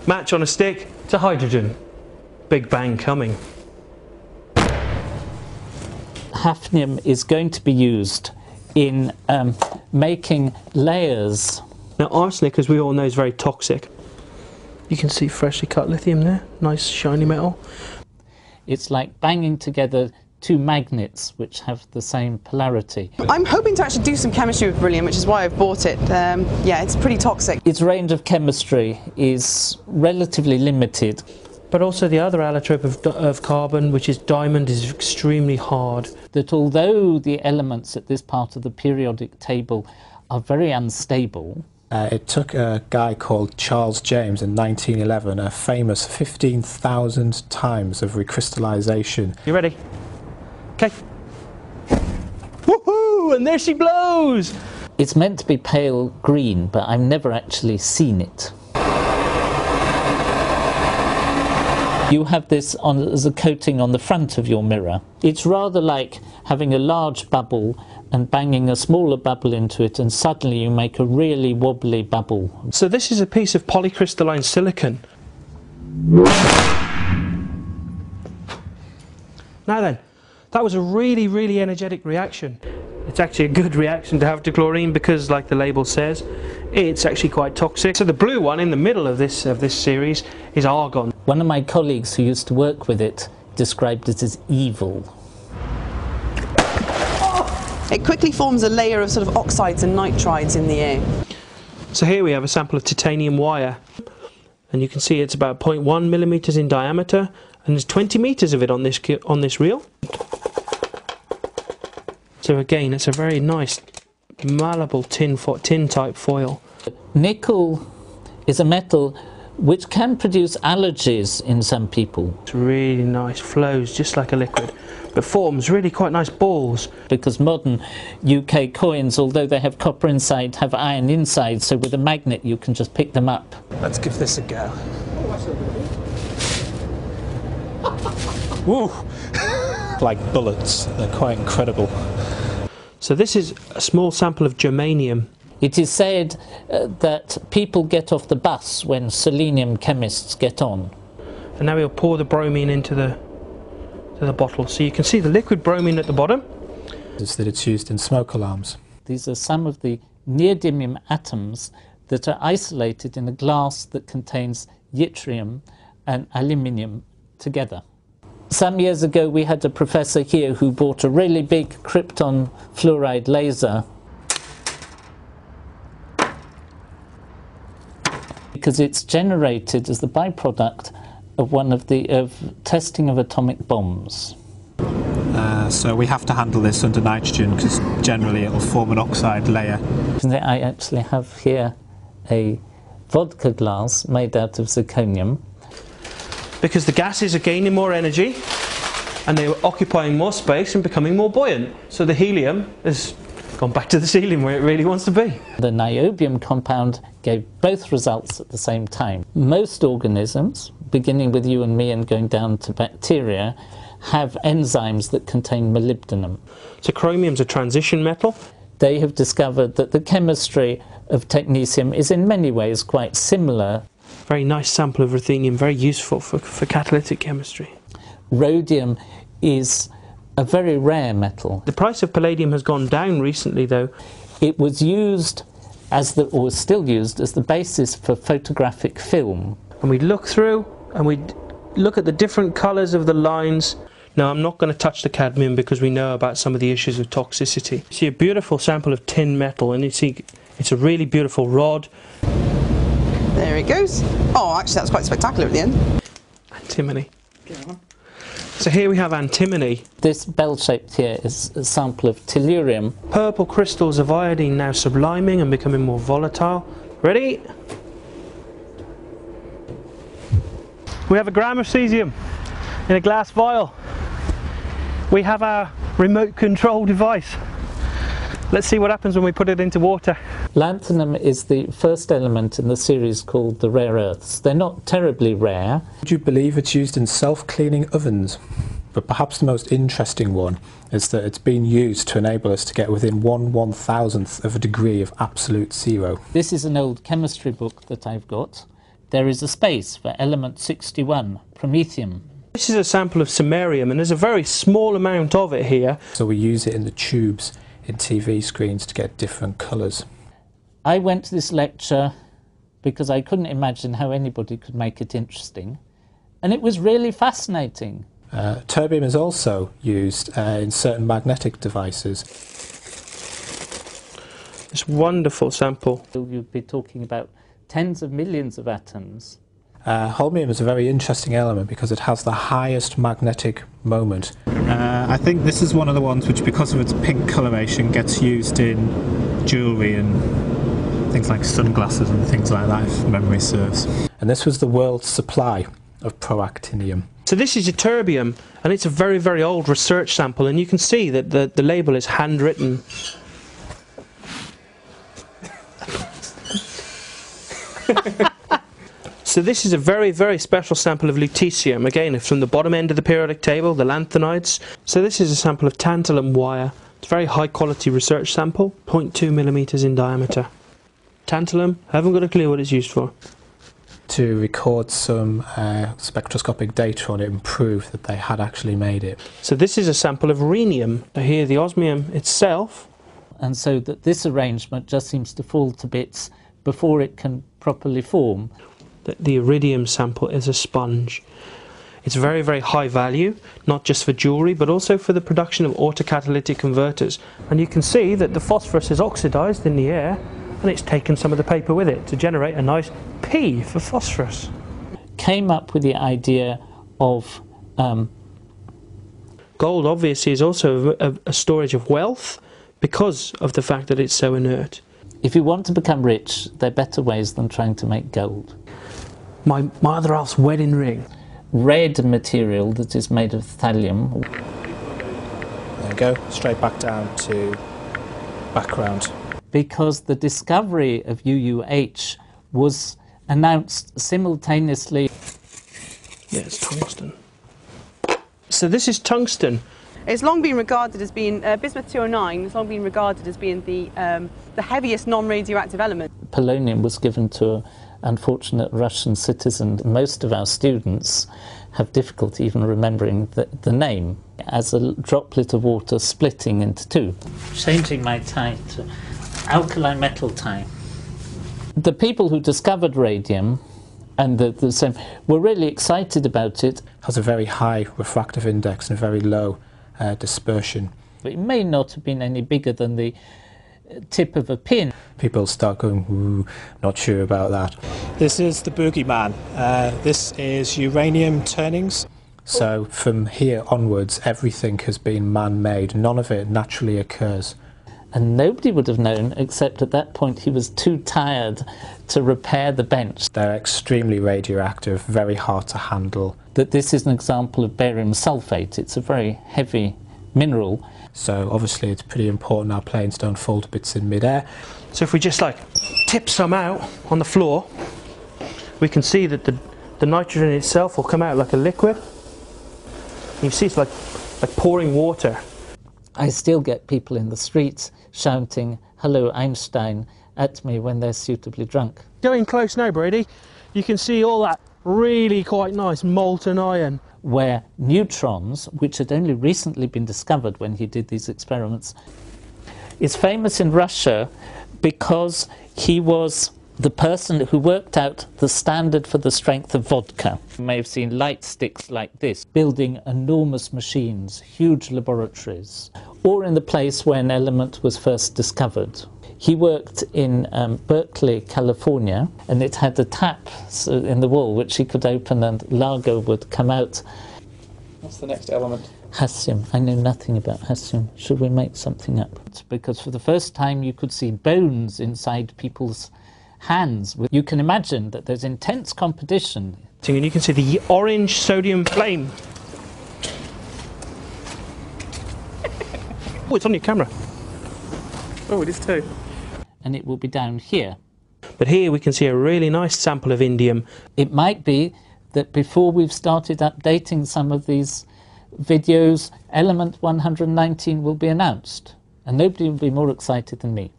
Match on a stick to hydrogen. Big bang coming. Hafnium is going to be used in making layers. Now arsenic, as we all know, is very toxic. You can see freshly cut lithium there, nice shiny metal. It's like banging together two magnets which have the same polarity. I'm hoping to actually do some chemistry with beryllium, which is why I've bought it. Yeah, it's pretty toxic. Its range of chemistry is relatively limited. But also the other allotrope of carbon, which is diamond, is extremely hard. That although the elements at this part of the periodic table are very unstable, it took a guy called Charles James in 1911 a famous 15,000 times of recrystallization. You ready? Okay. Woohoo! And there she blows! It's meant to be pale green, but I've never actually seen it. You have this on as a coating on the front of your mirror. It's rather like having a large bubble and banging a smaller bubble into it, and suddenly you make a really wobbly bubble. So this is a piece of polycrystalline silicon. Now then, that was a really, really energetic reaction. It's actually a good reaction to have to chlorine because, like the label says, it's actually quite toxic. So the blue one in the middle of this series is argon. One of my colleagues who used to work with it described it as evil. It quickly forms a layer of sort of oxides and nitrides in the air. So here we have a sample of titanium wire, and you can see it's about 0.1 millimeters in diameter, and there's 20 meters of it on this reel. So again, it's a very nice malleable tin type foil. Nickel is a metal which can produce allergies in some people. It's really nice, flows just like a liquid, but forms really quite nice balls. Because modern UK coins, although they have copper inside, have iron inside, so with a magnet you can just pick them up. Let's give this a go. Woo! Like bullets, they're quite incredible. So this is a small sample of germanium. It is said that people get off the bus when selenium chemists get on. And now we'll pour the bromine into the bottle. So you can see the liquid bromine at the bottom. Is that it's used in smoke alarms. These are some of the neodymium atoms that are isolated in a glass that contains yttrium and aluminium together. Some years ago we had a professor here who bought a really big krypton fluoride laser because it's generated as the byproduct of testing of atomic bombs. So we have to handle this under nitrogen because generally it will form an oxide layer. I actually have here a vodka glass made out of zirconium. Because the gases are gaining more energy and they're occupying more space and becoming more buoyant. So the helium has gone back to the ceiling where it really wants to be. The niobium compound gave both results at the same time. Most organisms, beginning with you and me and going down to bacteria, have enzymes that contain molybdenum. So chromium's a transition metal. They have discovered that the chemistry of technetium is in many ways quite similar. Very nice sample of ruthenium, very useful for catalytic chemistry. Rhodium is a very rare metal. The price of palladium has gone down recently though. It was used or is still used as the basis for photographic film. And we'd look through and we'd look at the different colours of the lines. Now I'm not going to touch the cadmium because we know about some of the issues of toxicity. You see a beautiful sample of tin metal, and you see it's a really beautiful rod. There it goes. Oh, actually that's quite spectacular at the end. Antimony. So here we have antimony. This bell-shaped here is a sample of tellurium. Purple crystals of iodine now subliming and becoming more volatile. Ready? We have a gram of cesium in a glass vial. We have our remote control device. Let's see what happens when we put it into water. Lanthanum is the first element in the series called the rare earths. They're not terribly rare. Would you believe it's used in self-cleaning ovens? But perhaps the most interesting one is that it's been used to enable us to get within 1/1000th of a degree of absolute zero. This is an old chemistry book that I've got. there is a space for element 61, promethium. This is a sample of samarium, and there's a very small amount of it here. So we use it in the tubes in TV screens to get different colours. I went to this lecture because I couldn't imagine how anybody could make it interesting, and it was really fascinating. Terbium is also used in certain magnetic devices. This wonderful sample. You'd be talking about tens of millions of atoms. Holmium is a very interesting element because it has the highest magnetic moment. I think this is one of the ones which, because of its pink coloration, gets used in jewellery and things like sunglasses and things like that, if memory serves. And this was the world's supply of proactinium. So this is ytterbium, and it's a very, very old research sample, and you can see that the label is handwritten. So this is a very, very special sample of lutetium. Again, it's from the bottom end of the periodic table, the lanthanides. So this is a sample of tantalum wire. It's a very high quality research sample, 0.2 millimeters in diameter. Tantalum, haven't got a clue what it's used for. To record some spectroscopic data on it and prove that they had actually made it. So this is a sample of rhenium. So here the osmium itself. And so that this arrangement just seems to fall to bits before it can properly form. The iridium sample is a sponge. It's very, very high value, not just for jewellery, but also for the production of autocatalytic converters. And you can see that the phosphorus is oxidised in the air, and it's taken some of the paper with it to generate a nice P for phosphorus. Came up with the idea of gold obviously is also a storage of wealth because of the fact that it's so inert. If you want to become rich, there are better ways than trying to make gold. My other half's wedding ring. Red material that is made of thallium. There we go, straight back down to background. Because the discovery of UUH was announced simultaneously. Yeah, it's tungsten. So this is tungsten. It's long been regarded as being, bismuth 209 has long been regarded as being the heaviest non-radioactive element. Polonium was given to an unfortunate Russian citizen. Most of our students have difficulty even remembering the name, as a droplet of water splitting into two. Changing my tie to alkali metal tie. The people who discovered radium and the same were really excited about it. Has a very high refractive index and a very low dispersion. It may not have been any bigger than the tip of a pin. People start going, ooh, not sure about that. This is the boogeyman. This is uranium turnings. So from here onwards, everything has been man-made. None of it naturally occurs. And nobody would have known, except at that point he was too tired to repair the bench. They're extremely radioactive, very hard to handle. That this is an example of barium sulfate. It's a very heavy mineral. So obviously it's pretty important our planes don't fall to bits in midair. So if we just like tip some out on the floor, we can see that the nitrogen itself will come out like a liquid. You see it's like pouring water. I still get people in the streets shouting, "Hello, Einstein," at me when they're suitably drunk. Going close now, Brady, you can see all that really quite nice molten iron. Where neutrons, which had only recently been discovered when he did these experiments, is famous in Russia because he was the person who worked out the standard for the strength of vodka. You may have seen light sticks like this, building enormous machines, huge laboratories, or in the place where an element was first discovered. He worked in Berkeley, California, and it had a tap in the wall which he could open and lager would come out. What's the next element? Hassium. I know nothing about hassium. Should we make something up? Because for the first time you could see bones inside people's hands. You can imagine that there's intense competition. And you can see the orange sodium flame. Oh, it's on your camera. Oh, it is too. And it will be down here. But here we can see a really nice sample of indium. It might be that before we've started updating some of these videos, element 119 will be announced. And nobody will be more excited than me.